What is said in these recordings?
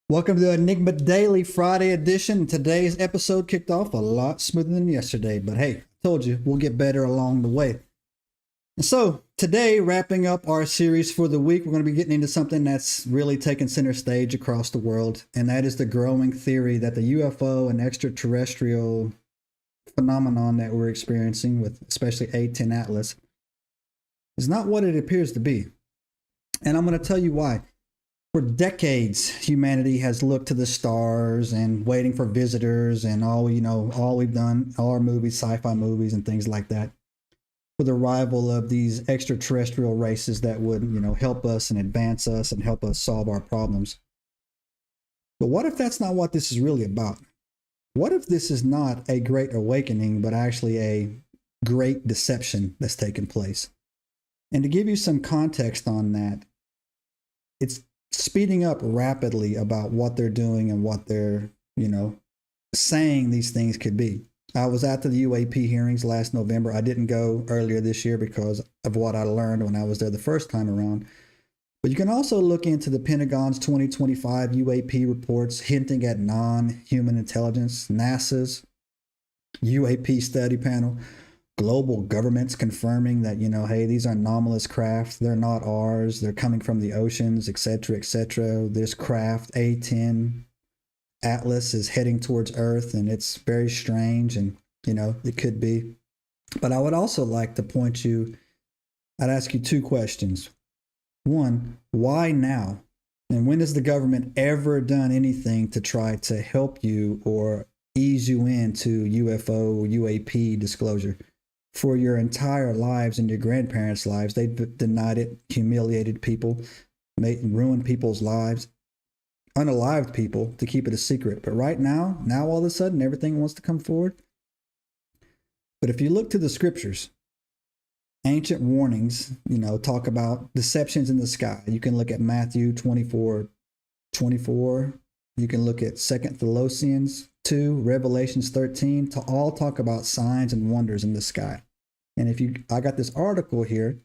Welcome to the Enigma Daily Friday edition. Today's episode kicked off a lot smoother than yesterday, but hey, I told you, we'll get better along the way. And so, today, wrapping up our series for the week, we're going to be getting into something that's really taken center stage across the world, and that is the growing theory that the UFO and extraterrestrial phenomenon that we're experiencing with especially A10 Atlas is not what it appears to be. And I'm going to tell you why. For decades, humanity has looked to the stars and waiting for visitors and all we've done, all our movies, sci-fi movies and things like that, for the arrival of these extraterrestrial races that would, help us and advance us and help us solve our problems. But what if that's not what this is really about? What if this is not a great awakening, but actually a great deception that's taken place? And to give you some context on that, it's speeding up rapidly about what they're doing and what they're, saying these things could be. I was at the UAP hearings last November. I didn't go earlier this year because of what I learned when I was there the first time around. But you can also look into the Pentagon's 2025 UAP reports hinting at non-human intelligence, NASA's UAP study panel, global governments confirming that, hey, these are anomalous craft. They're not ours. They're coming from the oceans, etc., etc. This craft, A10 Atlas, is heading towards Earth, and it's very strange, and, it could be. But I would also like to I'd ask you two questions. One, why now? And when has the government ever done anything to try to help you or ease you into UFO, UAP disclosure? For your entire lives and your grandparents' lives, they've denied it, humiliated people, ruined people's lives, unalived people to keep it a secret. But right now all of a sudden, everything wants to come forward. But if you look to the scriptures, ancient warnings, talk about deceptions in the sky. You can look at Matthew 24:24. You can look at 2 Thessalonians 2, Revelations 13, to all talk about signs and wonders in the sky. And I got this article here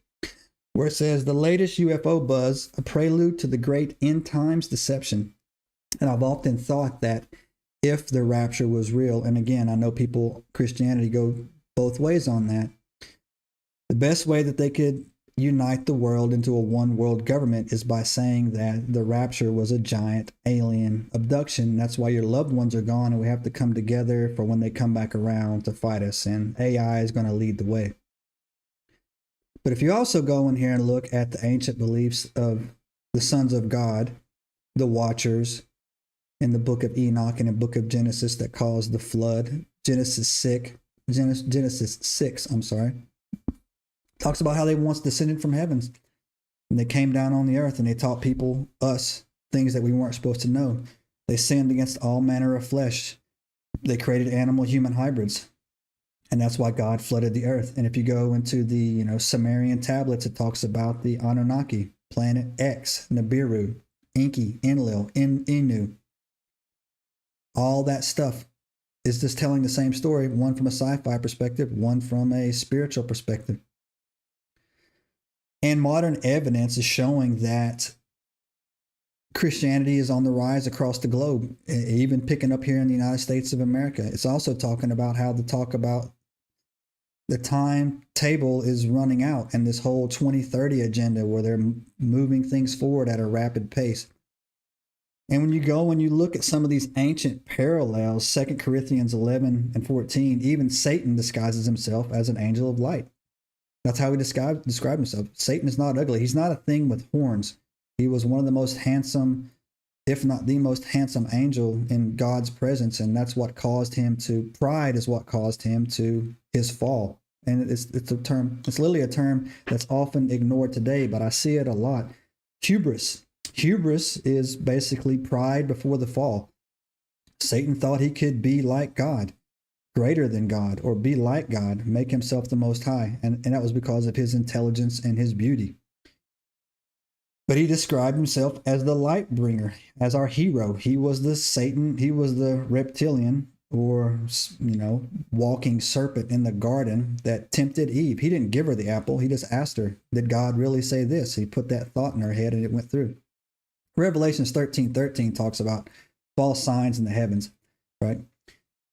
where it says the latest UFO buzz, a prelude to the great end times deception. And I've often thought that if the rapture was real, and again, I know Christianity go both ways on that, the best way that they could unite the world into a one world government is by saying that the rapture was a giant alien abduction. That's why your loved ones are gone and we have to come together for when they come back around to fight us, and AI is going to lead the way. But if you also go in here and look at the ancient beliefs of the sons of God, the watchers in the book of Enoch and the book of Genesis that caused the flood, Genesis 6, talks about how they once descended from heavens and they came down on the earth and they taught us, things that we weren't supposed to know. They sinned against all manner of flesh. They created animal-human hybrids. And that's why God flooded the earth. And if you go into the, Sumerian tablets, it talks about the Anunnaki, Planet X, Nibiru, Enki, Enlil, Inu. All that stuff is just telling the same story, one from a sci-fi perspective, one from a spiritual perspective. And modern evidence is showing that Christianity is on the rise across the globe, even picking up here in the United States of America. It's also talking about how to talk about the timetable is running out and this whole 2030 agenda where they're moving things forward at a rapid pace. And when you look at some of these ancient parallels, 2 Corinthians 11 and 14, even Satan disguises himself as an angel of light. That's how he described himself. Satan is not ugly. He's not a thing with horns. He was one of the most handsome, if not the most handsome angel in God's presence. And that's what caused him to, pride is what caused him to his fall. And it's literally a term that's often ignored today, but I see it a lot. Hubris. Hubris is basically pride before the fall. Satan thought he could be like God, greater than God, or be like God, make himself the most high. And that was because of his intelligence and his beauty. But he described himself as the light bringer, as our hero. He was the Satan, he was the reptilian, or, walking serpent in the garden that tempted Eve. He didn't give her the apple. He just asked her, did God really say this? He put that thought in her head and it went through. Revelations 13:13 talks about false signs in the heavens, right?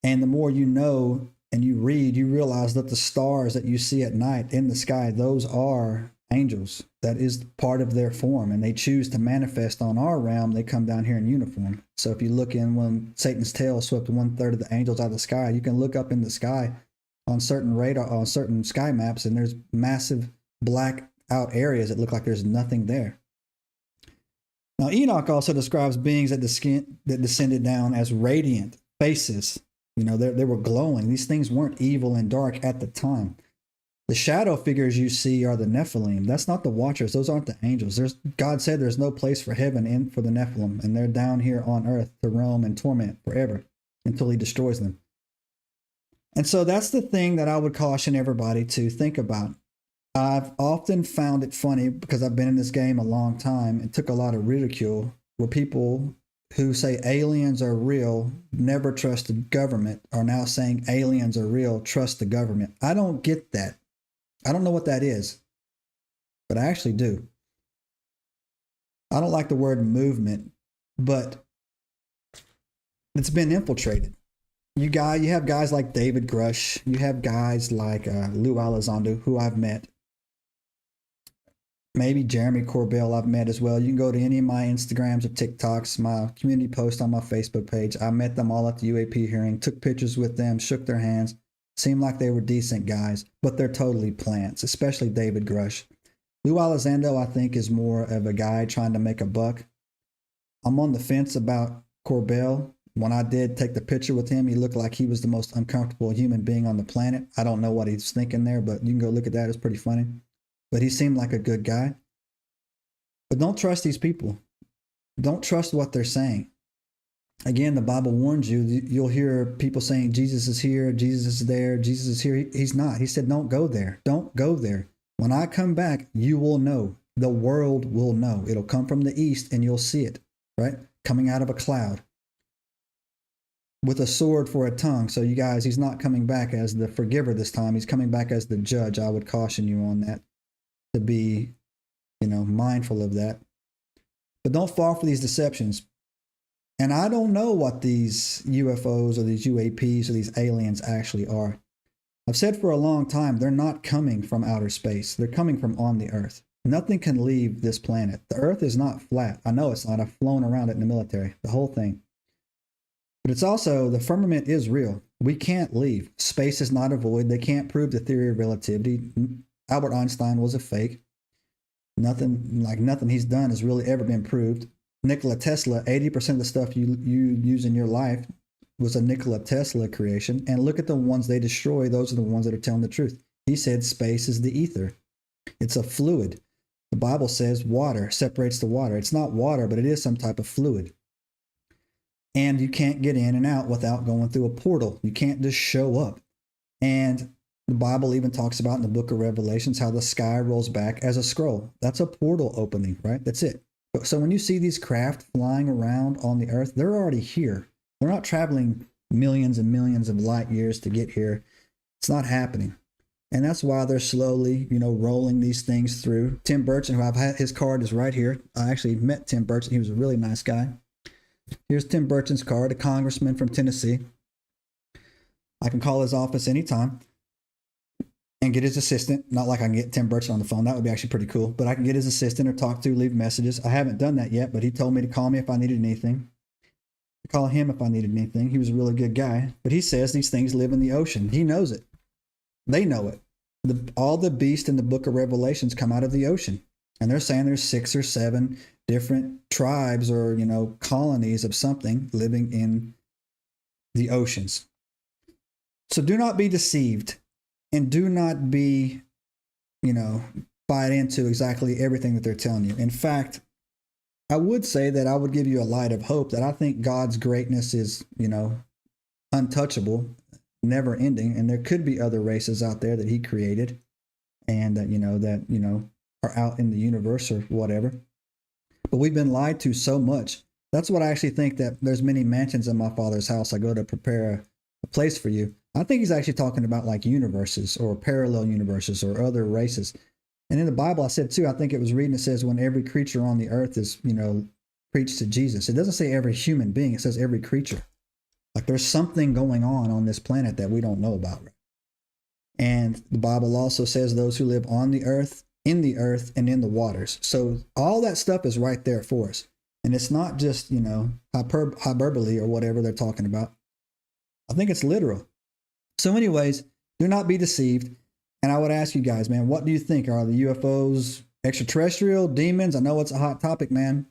And the more you know and you read, you realize that the stars that you see at night in the sky, those are angels. That is part of their form, and they choose to manifest on our realm. They come down here in uniform. So if you look in when Satan's tail swept 1/3 of the angels out of the sky, you can look up in the sky on certain radar, on certain sky maps, and there's massive black out areas that look like there's nothing there. Now, Enoch also describes beings that descended down as radiant faces. You know, they were glowing. These things weren't evil and dark at the time. The shadow figures you see are the Nephilim. That's not the Watchers. Those aren't the angels. God said there's no place for heaven for the Nephilim, and they're down here on earth to roam and torment forever until he destroys them. And so that's the thing that I would caution everybody to think about. I've often found it funny because I've been in this game a long time and took a lot of ridicule where people who say aliens are real, never trusted government, are now saying aliens are real, trust the government. I don't get that. I don't know what that is, but I actually do. I don't like the word movement, but it's been infiltrated. You have guys like David Grush. You have guys like Lou Elizondo, who I've met. Maybe Jeremy Corbell I've met as well. You can go to any of my Instagrams or TikToks, my community post on my Facebook page. I met them all at the UAP hearing, took pictures with them, shook their hands. Seemed like they were decent guys, but they're totally plants, especially David Grush. Lou Elizondo, I think, is more of a guy trying to make a buck. I'm on the fence about Corbell. When I did take the picture with him, he looked like he was the most uncomfortable human being on the planet. I don't know what he's thinking there, but you can go look at that. It's pretty funny. But he seemed like a good guy. But don't trust these people. Don't trust what they're saying. Again, the Bible warns you. You'll hear people saying, Jesus is here, Jesus is there, Jesus is here. He's not. He said, don't go there. Don't go there. When I come back, you will know. The world will know. It'll come from the east and you'll see it, right? Coming out of a cloud with a sword for a tongue. So you guys, he's not coming back as the forgiver this time. He's coming back as the judge. I would caution you on that, to be, mindful of that. But don't fall for these deceptions. And I don't know what these UFOs or these UAPs or these aliens actually are. I've said for a long time, they're not coming from outer space. They're coming from on the earth. Nothing can leave this planet. The earth is not flat. I know it's not. I've flown around it in the military, the whole thing. But it's also, the firmament is real. We can't leave. Space is not a void. They can't prove the theory of relativity. Albert Einstein was a fake. Nothing he's done has really ever been proved. Nikola Tesla, 80% of the stuff you use in your life was a Nikola Tesla creation. And look at the ones they destroy. Those are the ones that are telling the truth. He said space is the ether. It's a fluid. The Bible says water separates the water. It's not water, but it is some type of fluid. And you can't get in and out without going through a portal. You can't just show up. And the Bible even talks about in the book of Revelations how the sky rolls back as a scroll. That's a portal opening, right? That's it. So when you see these craft flying around on the earth, they're already here. They're not traveling millions and millions of light years to get here. It's not happening. And that's why they're slowly, rolling these things through. Tim Burchett, who I've had, his card is right here. I actually met Tim Burchett. He was a really nice guy. Here's Tim Burchett's card, a congressman from Tennessee. I can call his office anytime and get his assistant. Not like I can get Tim Burchett on the phone. That would be actually pretty cool. But I can get his assistant or talk to, leave messages. I haven't done that yet, but he told me to call me if I needed anything. To call him if I needed anything. He was a really good guy. But he says these things live in the ocean. He knows it. They know it. All the beasts in the book of Revelations come out of the ocean. And they're saying there's 6 or 7 different tribes or, colonies of something living in the oceans. So do not be deceived and do not be, buy into exactly everything that they're telling you. In fact, I would say that I would give you a light of hope that I think God's greatness is, untouchable, never ending. And there could be other races out there that he created and that, are out in the universe or whatever. But we've been lied to so much. That's what I actually think, that there's many mansions in my Father's house. I go to prepare a place for you. I think he's actually talking about like universes or parallel universes or other races. And in the Bible, I said too, I think it was reading, it says when every creature on the earth is, preach to Jesus. It doesn't say every human being. It says every creature. Like there's something going on this planet that we don't know about. And the Bible also says those who live on the earth, and in the waters. So all that stuff is right there for us. And it's not just, hyperbole or whatever they're talking about. I think it's literal. So anyways, do not be deceived. And I would ask you guys, man, what do you think? Are the UFOs extraterrestrial, demons? I know it's a hot topic, man.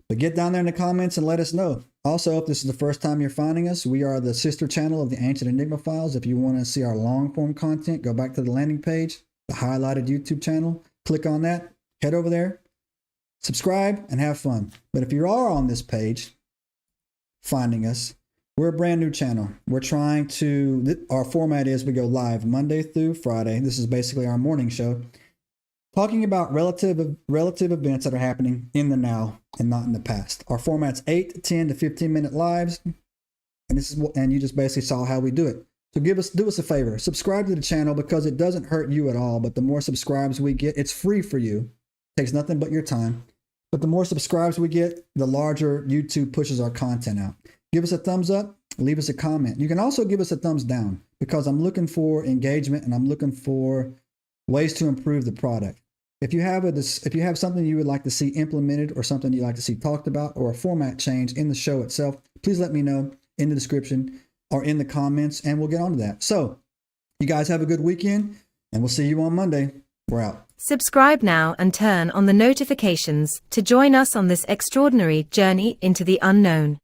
But get down there in the comments and let us know. Also, if this is the first time you're finding us, we are the sister channel of the Ancient Enigma Files. If you want to see our long form content, go back to the landing page, the highlighted YouTube channel. Click on that, head over there, subscribe, and have fun. But if you are on this page, finding us, we're a brand new channel. We're trying to, our format is we go live Monday through Friday. This is basically our morning show, talking about relative events that are happening in the now and not in the past. Our format's 8, 10 to 15-minute lives, and you just basically saw how we do it. So do us a favor, subscribe to the channel because it doesn't hurt you at all. But the more subscribes we get, it's free for you. It takes nothing but your time. But the more subscribes we get, the larger YouTube pushes our content out. Give us a thumbs up, leave us a comment. You can also give us a thumbs down because I'm looking for engagement and I'm looking for ways to improve the product. If you have something you would like to see implemented or something you'd like to see talked about or a format change in the show itself, please let me know in the description or in the comments and we'll get on to that. So you guys have a good weekend and we'll see you on Monday. We're out. Subscribe now and turn on the notifications to join us on this extraordinary journey into the unknown.